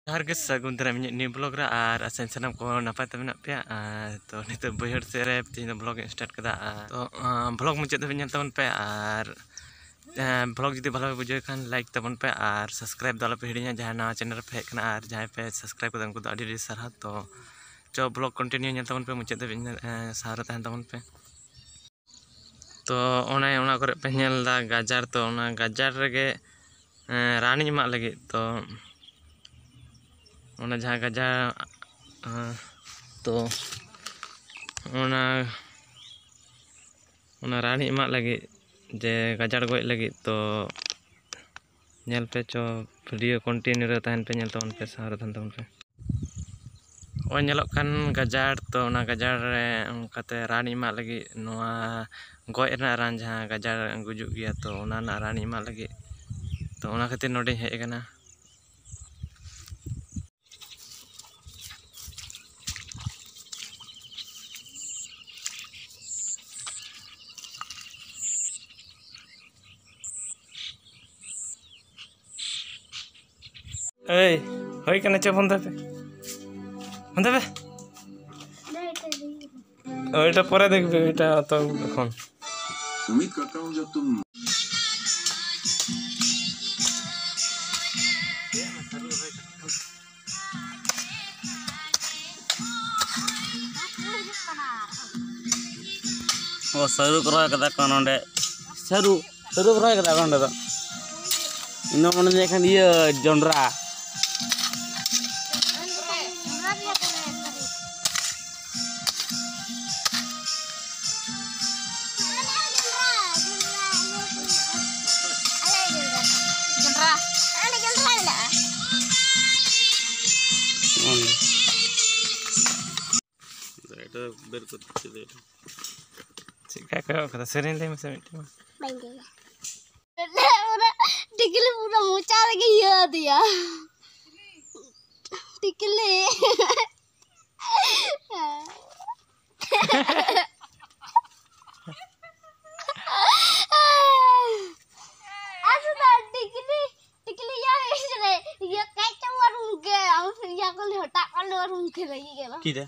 जहर के सगुन दाराम नी ब्लॉग रे और आसान सानाम को नपाय ते मेना पे तो नित बैहर से रे तीन ब्लॉग स्टार्ट कदा तो ब्लॉग मुचाद धाबी नेल तबन पे और ब्लॉग जुदी भलो बुझे खान लाइक तबन पे और सब्सक्राइब दो पे हिड़िया जहां नवा चैनल पे हेज कना और जहां पे सब्सक्राइब कदा उनको अड़ी सारा तो जो ब्लॉग कंटिन्यू नेल तबन पे मुचाद धाबी सारा तहन तबन पे तो ओना करे पे नेल दा गाजर तो ओना गाजर रेगे रानी एमा लगी तो ओना जहाँ गजा तो ओना रानी एमा लगी जे गजाड़ गज लगी तो नेल पे चो वीडियो कंटिन्यू रे तहन पे नेल तबन पे सारा तहन तबन पे ओ नेलोक कान गजाड़ तो ओना गजाड़ रे उनकाते रानी एमा लगी नोआ गज रना रान जहाँ गजाड़ गुजुग गया तो ओना ना रानी एमा लगी तो ओना खातिर नोडे हेज कना এই হই কেন চে বন্ধ पे ওইটা পরে দেখবে এটা তো এখন उम्मीद करता हूँ जब तुम वो सरू को रोय कदा कोन ओंडे सरू को रोय कदा कोन दो इनो मन देखन ये जोंडरा itu berikut itu चिका कदा सेरेन ले मसे मिट्टी में टिकली पूरा मोचा लगे ये दिया टिकली टिकली या इसरे ये कैचा वरुन के हम फिर या को हटा कर वरुन के रही गेला किदा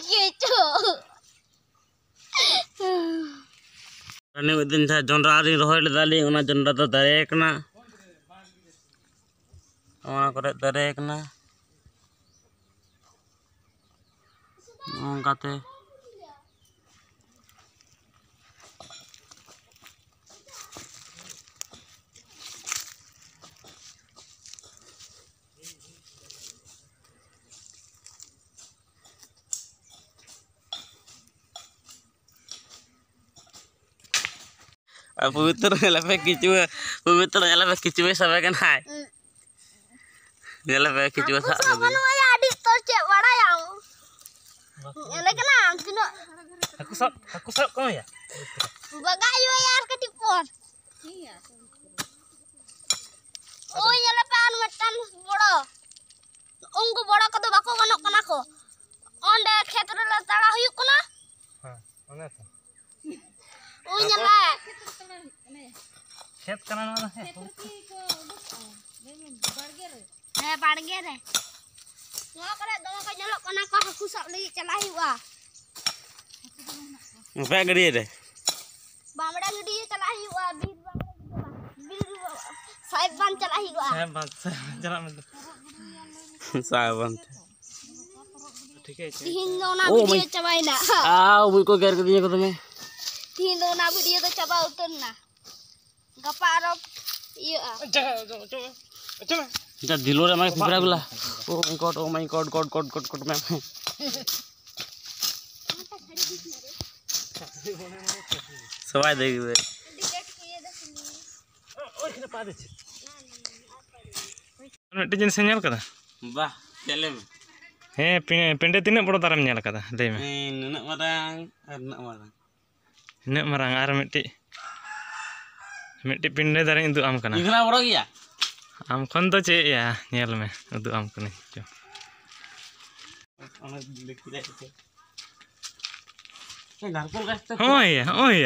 केचो अने दिन था जोंडरा री रोहल दाली ओना जोंडरा तो दरे कना ओना करे दरे कना ओंगाते पवित्र पे किचु सबे कन हाय नेला पे किचु सा मनो या आदि तो चे बड़ा याम एले कना तिनो हाकु सब कौन या बगायो यार कटी पर ओ येला पान मटन बड़ो उनको बड़ा कदो बाको गनो कना को ओंडे खेतर ले ताड़ा हुयु कना हां ओने तो ओ येला खेत कना ना है बाड़गे रे नो करे दो को जेलो कना को हाकु सब लई चला हिवा पे गड़ी रे बामड़ा गडी चला हिवा बीर साहिब बान चला हिवा चला में सावन ठीक है तीन दो ना वीडियो चबाइना आओ बुई को गेर के दिए को तुम्हें तीन दो ना वीडियो तो चबा उतरना गपा रो ये जा दिलो रे माय फिबरा गुला oh my God God ma'am Sawai देगी वे ओय खने पा दे मिट्टी जिन सेल कदा वाह चले में हे पेंडे तिना बड़ो तारम नेल कदा ले में नुना मारang और नुना मारang इन मारंग और मिट्टी पिंडे दारे इंदु आम कना इगना बड़ो गया आम खन तो चे या नेल में उदु आम कने जो ओना लिखि दे ए नारकोल गाछ तो ओ या होय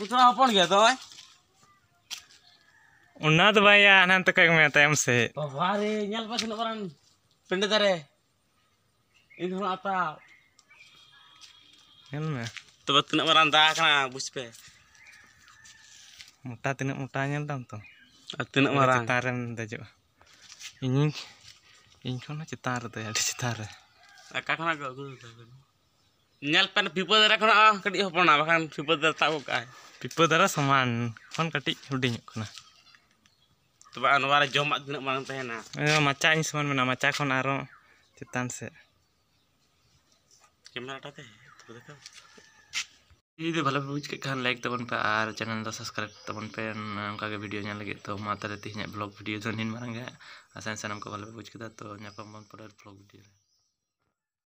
इतना अपन गया तो Una tuh bayar nanti kayak ngeliat MC. Bawa nyal pas nak orang pendek tare. Ini apa? Kan mah. Tempat kena orang tak kena bus pe. Muta tinak mutanya tau tuh. Kena orang. Citaran tajuk. Ini kan citar tuh ya, ada citar. Kakak kena gak gue. Nyal pen people tare kena kedi hopon apa kan people tare tahu kai. Pipa darah saman, kan katik huding kena. Coba anu wara jomak kena orang tehna. Maca ini saman mana maca kon aro citan se. Gimana tadi? Betul. Ini भालो बुझ के Khan like तबन पे our channel दा subscribe तबन पे उनका के video ᱧᱮᱞ लगे तो माता रहती है ब्लॉग वीडियो जो निन मारंगे आसान से हमको भालो बुझ के तो ᱧᱟᱯᱟᱢ बन पड़े ब्लॉग वीडियो